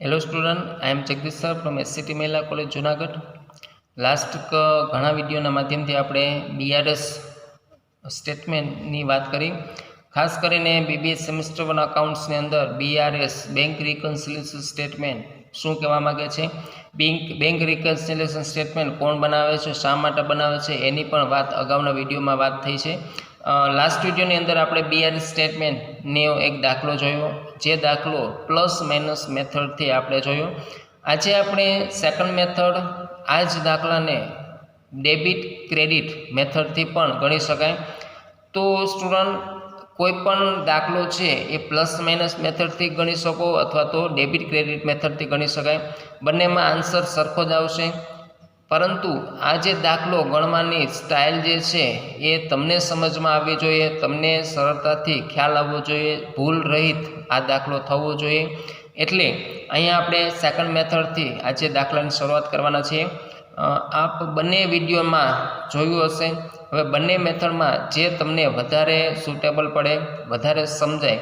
Hello student, I am Jagdish sir from SCT Mehla College Junagadh. Last ઘણા વિડીયોના માધ્યમથી આપણે BRS સ્ટેટમેન્ટની વાત કરી. ખાસ કરીને BBA સેમેસ્ટર 1 અકાઉન્ટ્સની અંદર BRS બેંક રિકન્સિલિએશન સ્ટેટમેન્ટ શું કહેવા માગે છે, બેંક રિકન્સિલિએશન સ્ટેટમેન્ટ કોણ બનાવે છે, શા માટે બનાવે છે, એની પણ વાત અગાઉના વિડીયોમાં વાત થઈ છે. લાસ્ટ વિડીયોની અંદર આપણે BRS સ્ટેટમેન્ટનો એક દાખલો જોયો, જે દાખલો પ્લસ માઇનસ મેથડથી આપણે જોયો. આજે આપણે સેકન્ડ મેથડ, આ જ દાખલાને ડેબિટ ક્રેડિટ મેથડથી પણ ગણી શકાય. તો સ્ટુડન્ટ, કોઈ પણ દાખલો છે એ પ્લસ માઇનસ મેથડથી ગણી શકો અથવા તો ડેબિટ ક્રેડિટ મેથડથી ગણી શકાય. બંનેમાં આન્સર સરખો જ આવશે, પરંતુ આ જે દાખલો ગણવાની સ્ટાઇલ જે છે એ તમને સમજમાં આવવી જોઈએ, તમને સરળતાથી ખ્યાલ આવવો જોઈએ, ભૂલ રહિત આ દાખલો થવો જોઈએ. એટલે અહીંયા આપણે સેકન્ડ મેથડથી આજે દાખલાની શરૂઆત કરવાના છીએ. આપ બંને વિડીયોમાં જોયું હશે. હવે બંને મેથડમાં જે તમને વધારે સુટેબલ પડે, વધારે સમજાય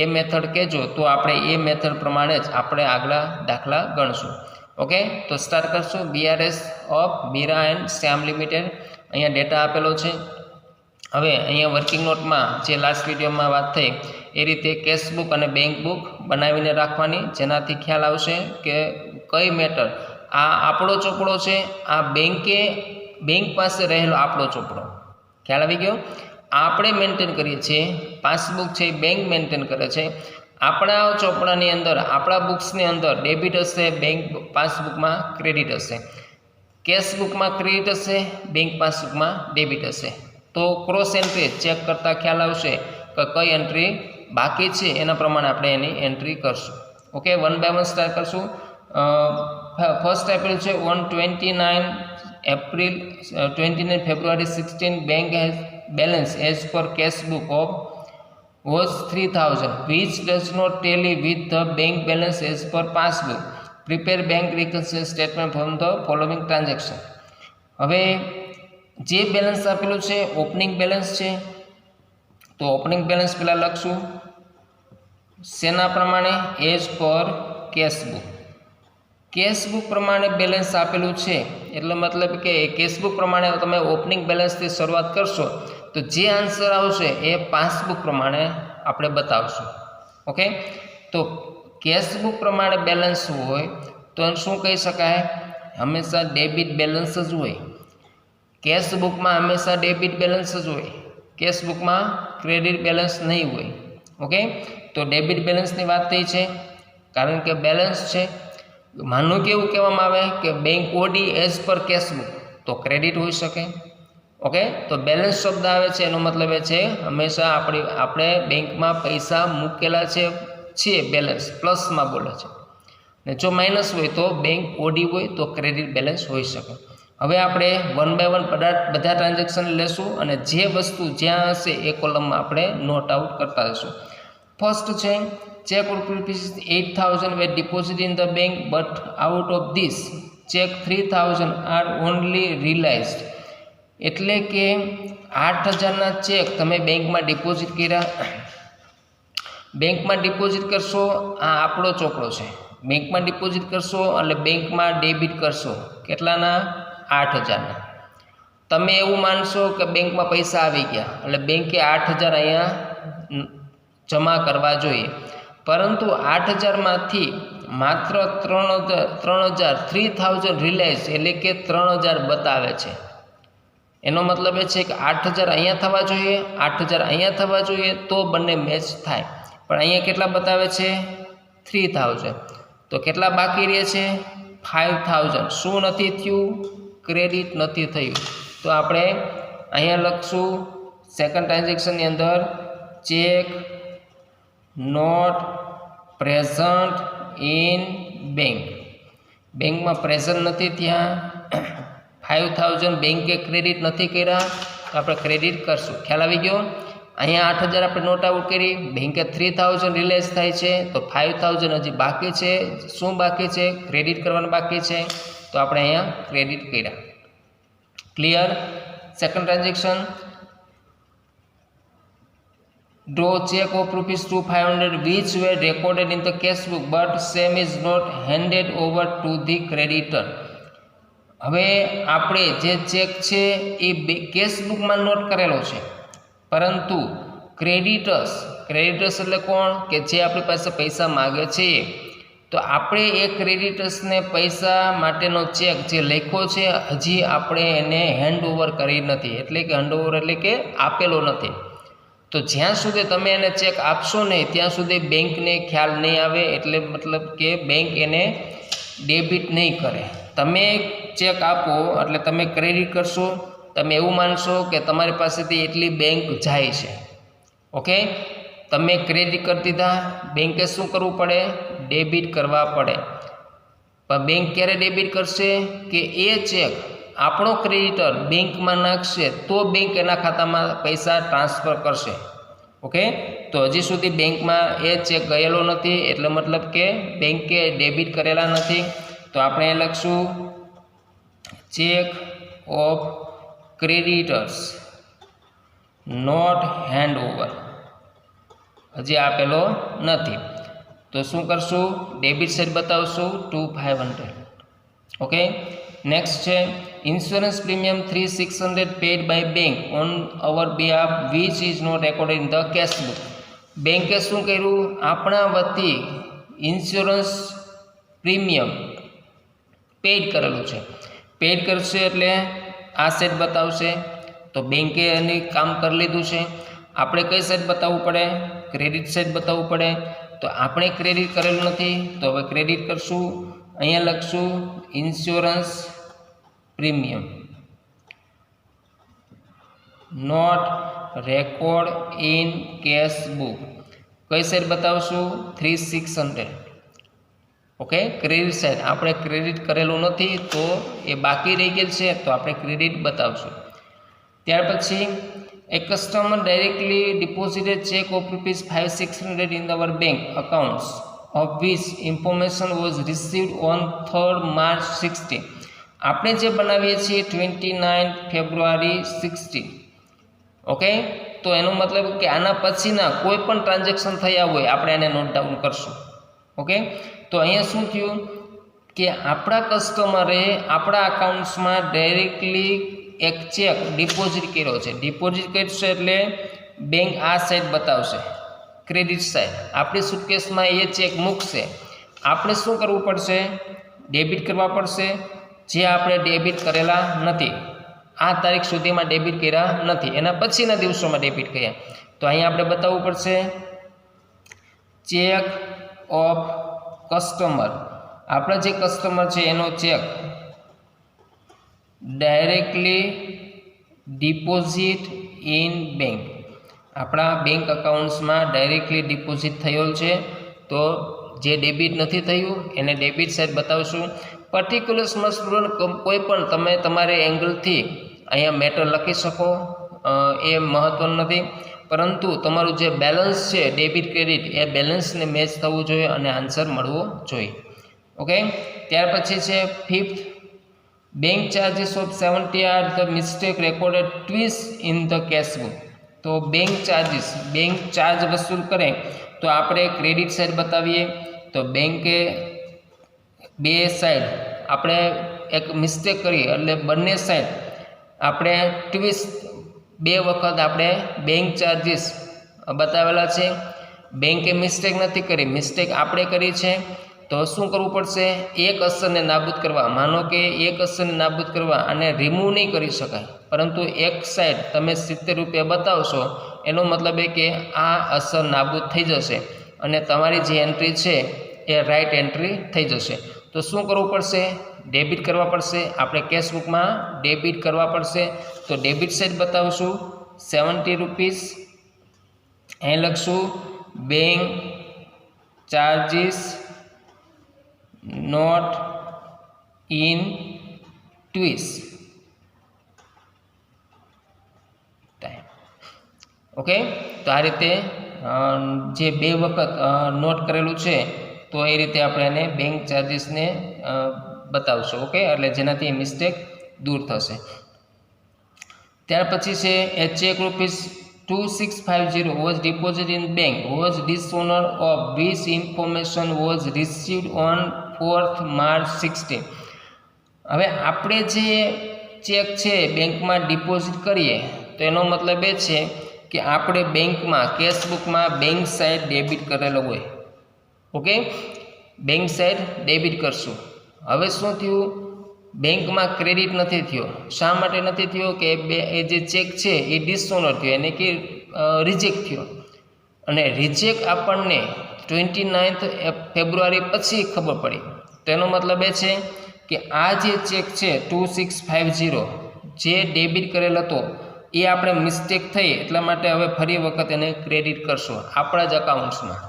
એ મેથડ કહેજો, તો આપણે એ મેથડ પ્રમાણે જ આપણે આગલા દાખલા ગણશું. ઓકે, તો સ્ટાર્ટ કરશું. BRS of Meera and Shyam limited, અહીંયા ડેટા આપેલો છે. હવે અહીંયા વર્કિંગ નોટમાં જે લાસ્ટ વિડીયોમાં વાત થઈ એ રીતે કેશ બુક અને બેંક બુક બનાવીને રાખવાની, જેનાથી ખ્યાલ આવશે કે કઈ મેટર. આ આપણો ચોપડો છે, આ બેંક પાસે રહેલો આપણો ચોપડો, ખ્યાલ આવી ગયો. આપણે મેન્ટેન કરીએ છીએ, પાસબુક છે એ બેંક મેન્ટેન કરે છે. આપણા ચોપડાની અંદર, આપણા બુક્સની અંદર ડેબિટ હશે, બેંક પાસબુકમાં ક્રેડિટ હશે. કેશ બુકમાં ક્રેડિટ હશે, બેંક પાસબુકમાં ડેબિટ હશે. તો ક્રોસ એન્ટ્રી ચેક કરતાં ખ્યાલ આવશે કે કઈ એન્ટ્રી બાકી છે, એના પ્રમાણે આપણે એની એન્ટ્રી કરશું. Okay, one by one start કરશું. ફર્સ્ટ આપેલું છે 29 February 16 bank has balance as per cash book of was 3000 which does not tally with the bank balance as per passbook. Prepare bank reconciliation statement from the following transaction. હવે જે balance આપેલું છે opening balance છે, તો opening balance પહેલાં લખશું શેના પ્રમાણે, એઝ પર કેશબુક. કેશબુક પ્રમાણે બેલેન્સ આપેલું છે એટલે મતલબ કે કેશબુક પ્રમાણે તમે ઓપનિંગ બેલેન્સથી શરૂઆત કરશો તો જે આન્સર આવશે એ પાસબુક પ્રમાણે આપણે બતાવશું. ઓકે, તો કેશબુક પ્રમાણે બેલેન્સ હોય તો શું કહી શકાય, હંમેશા ડેબિટ બેલેન્સ જ હોય. કેશબુકમાં હંમેશા ડેબિટ બેલેન્સ જ હોય, કેશબુકમાં ક્રેડિટ બેલેન્સ નહીં હોય. ઓકે, તો ડેબિટ બેલેન્સની વાત થઈ છે, કારણ કે બેલેન્સ છે. માનું કે એવું કહેવામાં આવે કે બેંક ઓડી એઝ પર કેશબુક, તો ક્રેડિટ હોઈ શકે. ઓકે, તો બેલેન્સ શબ્દ આવે છે એનો મતલબ એ છે હંમેશા આપણે બેંકમાં પૈસા મૂકેલા છે બેલેન્સ પ્લસમાં બોલે છે, ને જો માઇનસ હોય તો બેંક ઓડી હોય તો ક્રેડિટ બેલેન્સ હોઈ શકે. હવે આપણે વન બાય વન બધા ટ્રાન્ઝેક્શન લેશું અને જે વસ્તુ જ્યાં હશે એ કોલમમાં આપણે નોટ આઉટ કરતા જઈશું. ફર્સ્ટ છે check rupees 8000 were deposited in the bank, but out of this check 3000 are only realized. એટલે કે 8000ના ચેક તમે બેંકમાં ડિપોઝિટ કર્યા. બેંકમાં ડિપોઝિટ કરશો, આ આપણો ચોપડો છે, બેંકમાં ડિપોઝિટ કરશો એટલે બેંકમાં ડેબિટ કરશો. કેટલાના? 8000ના. તમે એવું માનશો કે બેંકમાં પૈસા આવી ગયા એટલે બેંકે 8000 અહીંયા જમા કરવા જોઈએ, પરંતુ 8000માંથી માત્ર 3000 રિલાયન્સ એટલે કે 3000 બતાવે છે. એનો મતલબ એ છે કે 8000 અહીંયા થવા જોઈએ, 8000 અહીંયા થવા જોઈએ તો બંને મેચ થાય, પણ અહીંયા કેટલા બતાવે છે? 3000. તો કેટલા બાકી રહે છે? 5000. શું નથી થયું? ક્રેડિટ નથી થયું. તો આપણે અહીંયા લખશું સેકન્ડ ટ્રાન્ઝેક્શનની અંદર cheque not present in bank. બેંકમાં પ્રેઝન્ટ નથી થયા, 5000 બેંકે ક્રેડિટ નથી કર્યા, તો આપણે ક્રેડિટ કરશું. ખ્યાલ આવી ગયો. અહીંયા 8000 આપણે નોટ આઉટ કરી, બેંકે 3000 રિલાઇઝ થાય છે, તો 5000 હજી બાકી છે. શું બાકી છે? ક્રેડિટ કરવાનું બાકી છે, તો આપણે અહીંયા ક્રેડિટ કર્યા. Clear? Second transaction draw check of ₹500 which were recorded in the cash book but same is not handed over to the creditor. હવે આપણે જે ચેક છે એ કેશ બુકમાં નોટ કરેલો છે, પરંતુ ક્રેડિટર્સ એટલે કોણ કે જે આપણી પાસે પૈસા માગે છે, તો આપણે એ ક્રેડિટર્સને પૈસા માટેનો ચેક જે લખ્યો છે હજી આપણે એને હેન્ડઓવર કરી નથી, એટલે કે હેન્ડઓવર એટલે કે આપેલો નથી. તો જ્યાં સુધી તમે એને ચેક આપશો નહીં ત્યાં સુધી બેંકને ખ્યાલ નહીં આવે, એટલે મતલબ કે બેંક એને ડેબિટ નહીં કરે. તમે ચેક આપો એટલે તમે ક્રેડિટ કરશો, તમે એવું માનશો કે તમારી પાસેથી એટલી બેંક જાય છે. ઓકે, તમે ક્રેડિટ કરી દીધા, બેંકે શું કરવું પડે? ડેબિટ કરવા પડે. પણ બેંક ક્યારે ડેબિટ કરશે કે એ ચેક આપણો ક્રેડિટર બેંકમાં નાખશે તો બેંક એના ખાતામાં પૈસા ટ્રાન્સફર કરશે. ઓકે, તો હજી સુધી બેંકમાં એ ચેક ગયેલો નથી, એટલે મતલબ કે બેંકે ડેબિટ કરેલા નથી. તો આપણે એ લખશું cheque of creditors not hand over, હજી આપેલો નથી. તો શું કરશું? ડેબિટ સાઇડ બતાવશું ₹500. ઓકે, નેક્સ્ટ છે insurance premium ₹600 paid by bank on our behalf which is not recorded in the cash book. બેંકે શું કર્યું? આપણા વતી ઇન્સ્યોરન્સ પ્રીમિયમ પેડ કરેલું છે. પેડ કરશે એટલે આ સાઇડ બતાવશે. તો બેંકે એની કામ કરી લીધું છે. આપણે કઈ સાઇડ બતાવવું પડે? ક્રેડિટ સાઇડ બતાવવું પડે. તો આપણે ક્રેડિટ કરેલું નથી, તો હવે ક્રેડિટ કરશું. અહીંયા લખશું insurance premium not record in cash book. કઈ સાઇડ બતાવશું? 3600. ઓકે, ક્રેડિટ સાઇડ આપણે ક્રેડિટ કરેલું નથી, તો એ બાકી રહી ગયેલ છે, તો આપણે ક્રેડિટ બતાવશું. ત્યાર પછી a customer directly deposited check of ₹5,600 in our bank accounts of which information was received on 3rd March 16. આપણે જે બનાવીએ છીએ 29 ફેબ્રુઆરી 16. ઓકે, તો એનો મતલબ કે આના પછીના કોઈ પણ ટ્રાન્ઝેક્શન થયા હોય આપણે એને નોટ ડાઉન કરશું. ઓકે, તો અહીંયા શું થયું કે આપણા કસ્ટમરે આપણા અકાઉન્ટ્સમાં ડાયરેક્ટલી એક ચેક ડિપોઝિટ કર્યો છે. ડિપોઝિટ કરશે એટલે બેંક આ સાઇડ બતાવશે, ક્રેડિટ સાઇડ. આપણી સુટકેસમાં એ ચેક મૂકશે. આપણે શું કરવું પડશે? ડેબિટ કરવા પડશે, જે આપણે ડેબિટ કરેલા નથી, આ તારીખ સુધીમાં ડેબિટ કર્યા નથી, એના પછીના દિવસોમાં ડેબિટ કર્યા. તો અહીંયા આપણે બતાવવું પડશે ચેક ઓફ કસ્ટમર. આપણા જે કસ્ટમર છે એનો check directly deposit in bank, આપણા બેંક અકાઉન્ટ્સમાં ડાયરેક્ટલી ડિપોઝિટ થયેલ છે. તો જે ડેબિટ નથી થયું એને ડેબિટ સાઇડ બતાવશું. પર્ટિક્યુલર્સમાં સ્ટુડન્ટ કોઈ પણ તમે તમારે એંગલથી અહીંયા મેટર લખી શકો, એ મહત્ત્વનું નથી, પરંતુ તમારું જે બેલેન્સ છે ડેબિટ ક્રેડિટ એ બેલેન્સને મેચ થવું જોઈએ અને આન્સર મળવો જોઈએ. ઓકે, ત્યાર પછી છે 5th, bank charges of 70 are the mistake recorded twice in the cash book. તો બેંક ચાર્જ વસૂલ કરે તો આપણે ક્રેડિટ સાઇડ બતાવીએ. તો બેંકે બે સાઈડ આપણે એક મિસ્ટેક કરી એટલે બંને સાઈડ આપણે ટ્વિસ્ટ બે વખત આપણે બેંક ચાર્જીસ બતાવેલા છે. બેંકે મિસ્ટેક નથી કરી, મિસ્ટેક આપણે કરી છે. તો શું કરવું પડશે? એક અસરને નાબૂદ કરવા. માનો કે એક અસરને નાબૂદ કરવા અને રિમૂવ નહીં કરી શકાય, પરંતુ એક સાઈડ તમે ₹70 બતાવશો એનો મતલબ એ કે આ અસર નાબૂદ થઈ જશે અને તમારી જે એન્ટ્રી છે એ રાઈટ એન્ટ્રી થઈ જશે. તો શું કરવું પડશે? ડેબિટ કરવા પડશે. આપણે કેશબુકમાં ડેબિટ કરવા પડશે. તો ડેબિટ સાઈડ બતાવશું ₹70. અહીં લખશું bank charges not in twice time. Okay, તો આ રીતે જે બે વખત નોટ કરેલું છે તો એ રીતે આપણે એને બેંક ચાર્જીસને બતાવશું. ઓકે, એટલે જેનાથી મિસ્ટેક દૂર થશે. ત્યાર પછી છે એ check 2650 was deposited in bank was dishonor of which information was received on 4th March 16. હવે આપણે જે ચેક છે બેંકમાં ડિપોઝિટ કરીએ તો એનો મતલબ એ છે કે આપણે બેંકમાં કેશબુકમાં બેંક સાઇડ ડેબિટ કરેલો હોય. ઓકે, બેંક સાઇડ ડેબિટ કરશું. હવે શું થયું, બેંકમાં ક્રેડિટ નથી થયો. શા માટે નથી થયો કે એ જે ચેક છે એ ડિસઓનર થયો, એને કે રિજેક્ટ થયો. અને રિજેક્ટ આપણને 29 ફેબ્રુઆરી પછી ખબર પડી. તેનો મતલબ એ છે કે આ જે ચેક છે 2650 જે ડેબિટ કરેલ હતો એ આપણે મિસ્ટેક થઈ, એટલા માટે હવે ફરી વખત એને ક્રેડિટ કરશું આપણા જ અકાઉન્ટ્સમાં.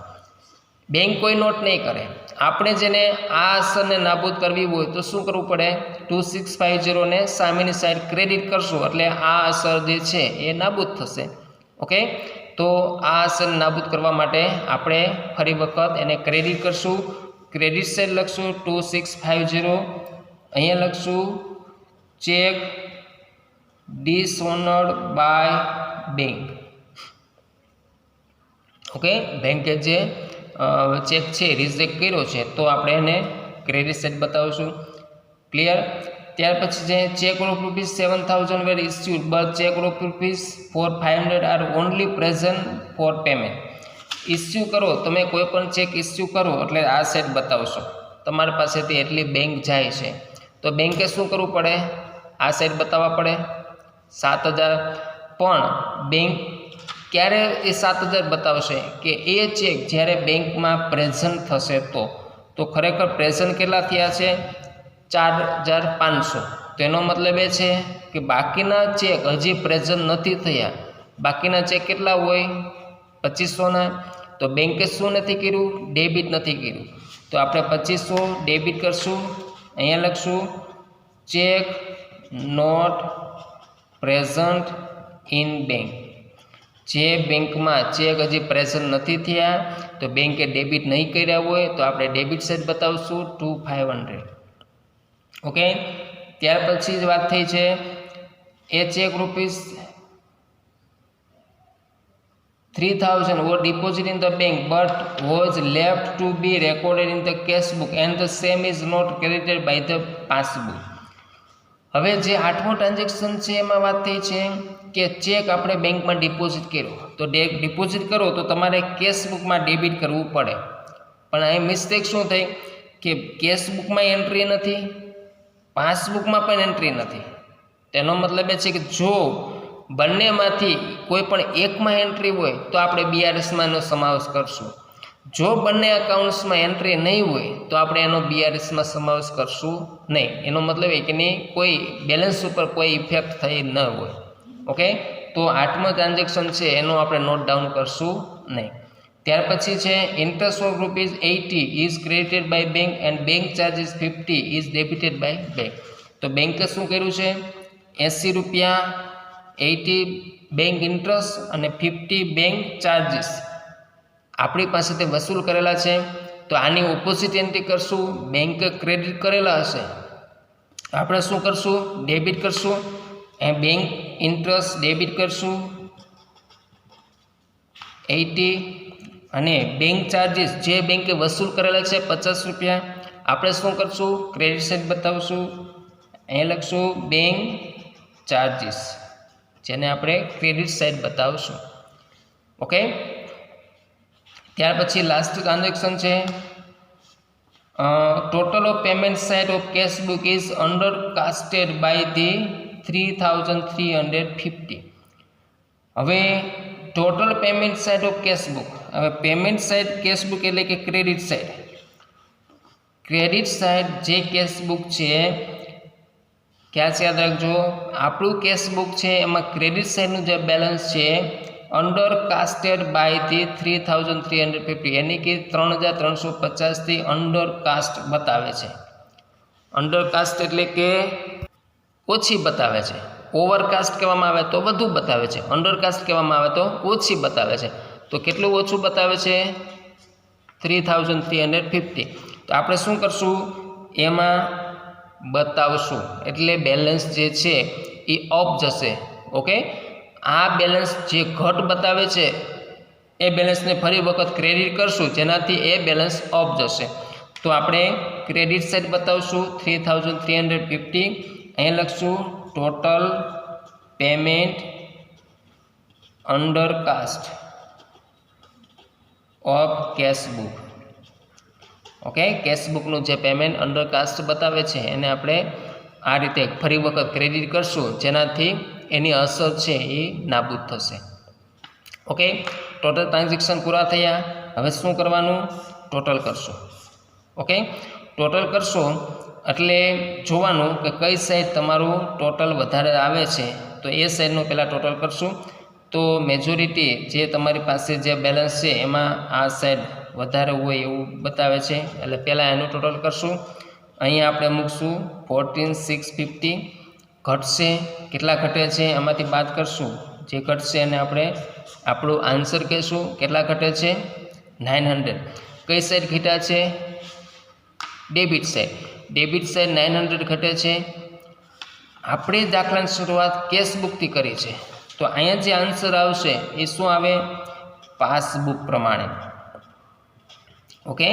બેંક કોઈ નોટ નહીં કરે. આપણે જેને આ અસરને નાબૂદ કરવી હોય તો શું કરવું પડે, 2650 ને સામેની સાઈડ ક્રેડિટ કરશું એટલે આ અસર જે છે એ નાબૂદ થશે. ઓકે, તો આ અસર નાબૂદ કરવા માટે આપણે ફરી વખત એને ક્રેડિટ કરશું. ક્રેડિટ સાઈડ લખશું 2650, અહીંયા લખશું ચેક ડિસઓનર્ડ બાય બેંક. ઓકે, બેંકે જે ચેક છે રિજેક્ટ કર્યો છે તો આપણે એને ક્રેડિટ સાઇડ બતાવીશું. ક્લિયર. ત્યાર પછી જે cheque of ₹7,000 were issued but cheque of ₹4,500 are only present for payment. Issue કરો, તમે કોઈ પણ ચેક ઇસ્યુ કરો એટલે આ સાઇડ બતાવશો. તમારી પાસેથી એટલી બેંક જાય છે તો બેંકે શું કરવું પડે, આ સાઇડ બતાવવા પડે 7,000. પણ બેંક ક્યારે એ 7,000 બતાવશે કે એ ચેક જ્યારે બેંકમાં પ્રેઝન્ટ થશે તો ખરેખર પ્રેઝન્ટ કેટલા થયા છે 4,500. તો એનો મતલબ એ છે કે બાકીના ચેક હજી પ્રેઝન્ટ નથી થયા. બાકીના ચેક કેટલા હોય 2,500ના. તો બેંકે શું નથી કર્યું, ડેબિટ નથી કર્યું. તો આપણે 2,500 ડેબિટ કરશું. અહીંયા લખશું cheque not present in bank. જે બેંકમાં ચેક હજી પ્રેઝન્ટ નથી થયા તો બેંકે ડેબિટ નહીં કર્યા હોય તો આપણે ડેબિટ સાઇડ બતાવશું 2,500. ઓકે, ત્યાર પછી જ વાત થઈ છે એ check ₹3,000 were deposited in the bank but was left to be recorded in the cash book and the same is not credited by the passbook. હવે જે 8મો ટ્રાન્ઝેક્શન છે એમાં વાત થઈ છે કે ચેક આપણે બેંકમાં ડિપોઝિટ કર્યો તો ડિપોઝિટ કરો તો તમારે કેશબુકમાં ડેબિટ કરવું પડે. પણ અહીં મિસ્ટેક શું થઈ કે કેશબુકમાં એન્ટ્રી નથી, પાસબુકમાં પણ એન્ટ્રી નથી. તેનો મતલબ એ છે કે જો બંનેમાંથી કોઈ પણ એકમાં એન્ટ્રી હોય તો આપણે BRSમાં એનો સમાવેશ કરશું. જો બંને અકાઉન્ટ્સમાં એન્ટ્રી નહીં હોય તો આપણે એનો BRSમાં સમાવેશ કરશું નહીં. એનો મતલબ એ કે નહીં કોઈ બેલેન્સ ઉપર કોઈ ઇફેક્ટ થઈ ન હોય. ઓકે, તો 8મો ટ્રાન્ઝેક્શન છે એનો આપણે નોટ ડાઉન કરશું નહીં. ત્યાર પછી છે interest of ₹80 is credited by bank and bank charges 50 is debited by bank. તો બેંકે શું કર્યું છે ₹80, 80 બેંક ઇન્ટરેસ્ટ અને 50 બેંક ચાર્જીસ આપણી પાસેથી વસૂલ કરેલા છે. તો આની ઓપોઝિટ એન્ટ્રી કરશું. બેંકે ક્રેડિટ કરેલા હશે, આપણે શું કરશું ડેબિટ કરશું. બેંક ઇન્ટરેસ્ટ ડેબિટ કરશું 80 અને બેંક ચાર્જીસ જે બેંકે વસૂલ કરેલા છે ₹50 આપણે શું કરશું ક્રેડિટ સાઇડ બતાવશું. અહીં લખશું બેંક ચાર્જીસ જેને આપણે ક્રેડિટ સાઇડ બતાવશું. ઓકે, ત્યાર પછી લાસ્ટ ટ્રાન્ઝેક્શન છે total of payment side of cash book is undercasted by the 3,350. હવે total payment side of cash book. હવે પેમેન્ટ સાઇડ કેશ બુક એટલે કે ક્રેડિટ સાઇડ. ક્રેડિટ સાઇડ જે કેશ બુક છે ક્યાં યાદ રાખજો, આપણું કેશ બુક છે એમાં ક્રેડિટ સાઇડનું જે બેલેન્સ છે અંડરકાસ્ટેડ બાય ધી 3,350 यानी कि 3,350 અંડરકાસ્ટ બતાવે છે. અંડરકાસ્ટ એટલે કે ઓછી બતાવે છે. ઓવરકાસ્ટ કહેવામાં આવે તો વધુ બતાવે છે, અંડરકાસ્ટ કહેવામાં આવે તો ઓછી બતાવે છે. તો કેટલું ઓછું બતાવે છે 3,350. તો આપણે શું કરશું એમાં બતાવશું એટલે બેલેન્સ જે છે એ ઓફ જશે. ઓકે, આ બેલેન્સ જે ઘટ બતાવે છે એ બેલેન્સને ફરી વખત ક્રેડિટ કરશું, જેનાથી એ બેલેન્સ અપ જશે. તો આપણે ક્રેડિટ સાઇડ બતાવશું 3350. અહીં લખશું total payment under cast of cashbook. Okay, કેશબુકનું જે પેમેન્ટ અંડર કાસ્ટ બતાવે છે એને આપણે આ રીતે ફરી વખત ક્રેડિટ કરશું, જેનાથી એની અસર છે એ નાબૂદ થશે. ઓકે, ટોટલ ટ્રાન્ઝેક્શન પૂરા થયા. હવે શું કરવાનું? ટોટલ કરશું. ઓકે, ટોટલ કરશો એટલે જોવાનું કે કઈ સાઈડ તમારું ટોટલ વધારે આવે છે, તો એ સાઈડનું પહેલાં ટોટલ કરશું. તો મેજોરિટી જે તમારી પાસે જે બેલેન્સ છે એમાં આ સાઈડ વધારે હોય એવું બતાવે છે, એટલે પહેલાં એનું ટોટલ કરશું. અહીંયા આપણે મૂકશું 14650. ઘટશે, કેટલા ઘટે છે એમાંથી બાદ કરશું. જે ઘટશે એને આપણે આપણું આન્સર કહીશું. કેટલા ઘટે છે? 900. કઈ સાઈડ ઘટ્યા છે? Debit side. ડેબિટ સાઈડ 900 ઘટે છે. આપણે દાખલાની શરૂઆત કેશબુકથી કરી છે, તો અહીંયા જે આન્સર આવશે એ શું આવે? પાસબુક પ્રમાણે. ઓકે,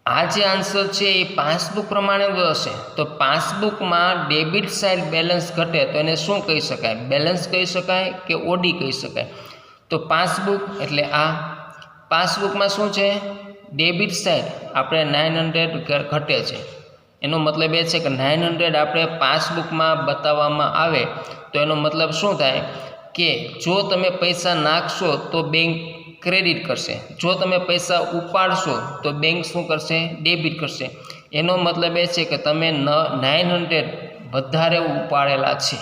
આ જે આન્સર છે એ પાસબુક પ્રમાણે હશે. તો પાસબુકમાં ડેબિટ સાઇડ બેલેન્સ ઘટે તો એને શું કહી શકાય? બેલેન્સ કહી શકાય કે ઓડી કહી શકાય? તો પાસબુક એટલે આ પાસબુકમાં શું છે? ડેબિટ સાઇડ આપણે 900 ઘટે છે. એનો મતલબ એ છે કે 900 આપણે પાસબુકમાં બતાવવામાં આવે તો એનો મતલબ શું થાય કે જો તમે પૈસા નાખશો તો બેંક ક્રેડિટ કરશે, જો તમે પૈસા ઉપાડશો તો બેંક શું કરશે? ડેબિટ કરશે. એનો મતલબ એ છે કે તમે 900 વધારે ઉપાડેલા છે.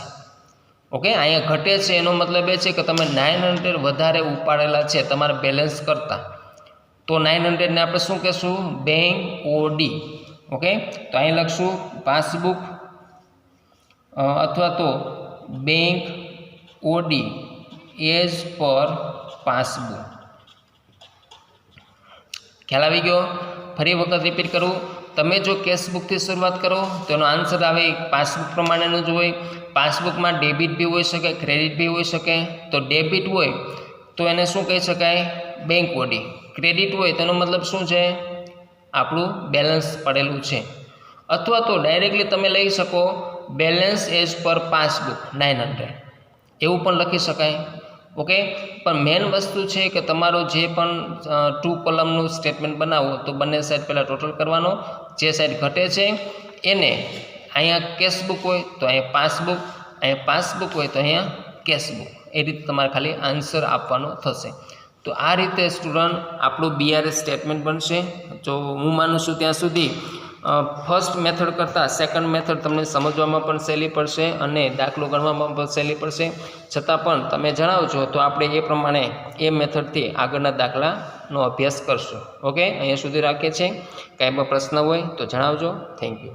ઓકે, અહીંયા ઘટે છે એનો મતલબ એ છે કે તમે 900 વધારે ઉપાડેલા છે તમારા બેલેન્સ કરતાં. તો 900 ને આપણે શું કહેશું? Bank Audi. ઓકે, તો અહીં લખશું પાસબુક અથવા તો bank Audi as per passbook. ખ્યાલ આવી ગયો? ફરી વખત રિપીટ કરું. તમે જો કેશબુકથી શરૂઆત કરો તો એનો આન્સર આવે પાસબુક પ્રમાણેનું જ હોય. પાસબુકમાં ડેબિટ બી હોઈ શકે, ક્રેડિટ બી હોઈ શકે. તો ડેબિટ હોય તો એને શું કહી શકાય? Bank Audi. ક્રેડિટ હોય તેનો મતલબ શું છે? આપણું બેલેન્સ પડેલું છે. અથવા તો ડાયરેક્ટલી તમે લઈ શકો બેલેન્સ એઝ પર પાસબુક 900, એવું પણ લખી શકાય. ઓકે, પણ મેઇન વસ્તુ છે કે તમારું જે પણ 2 કોલમનું સ્ટેટમેન્ટ બનાવો તો બંને સાઈડ પહેલાં ટોટલ કરવાનો. જે સાઈડ ઘટે છે એને અહીંયા કેશબુક હોય તો અહીંયા પાસબુક, અહીંયા પાસબુક હોય તો અહીંયા કેશબુક. એ રીતે તમારે ખાલી આન્સર આપવાનો થશે. તો આ રીતે સ્ટુડન્ટ આપણું BRS સ્ટેટમેન્ટ બનશે. જો હું માનું છું ત્યાં સુધી ફર્સ્ટ મેથડ કરતાં સેકન્ડ મેથડ તમને સમજવામાં પણ સહેલી પડશે અને દાખલો ગણવામાં પણ સહેલી પડશે. છતાં પણ તમે જણાવજો તો આપણે એ પ્રમાણે એ મેથડથી આગળના દાખલાનો અભ્યાસ કરશું. ઓકે, અહીંયા સુધી રાખીએ છીએ. કાંઈ પણ પ્રશ્ન હોય તો જણાવજો. Thank you.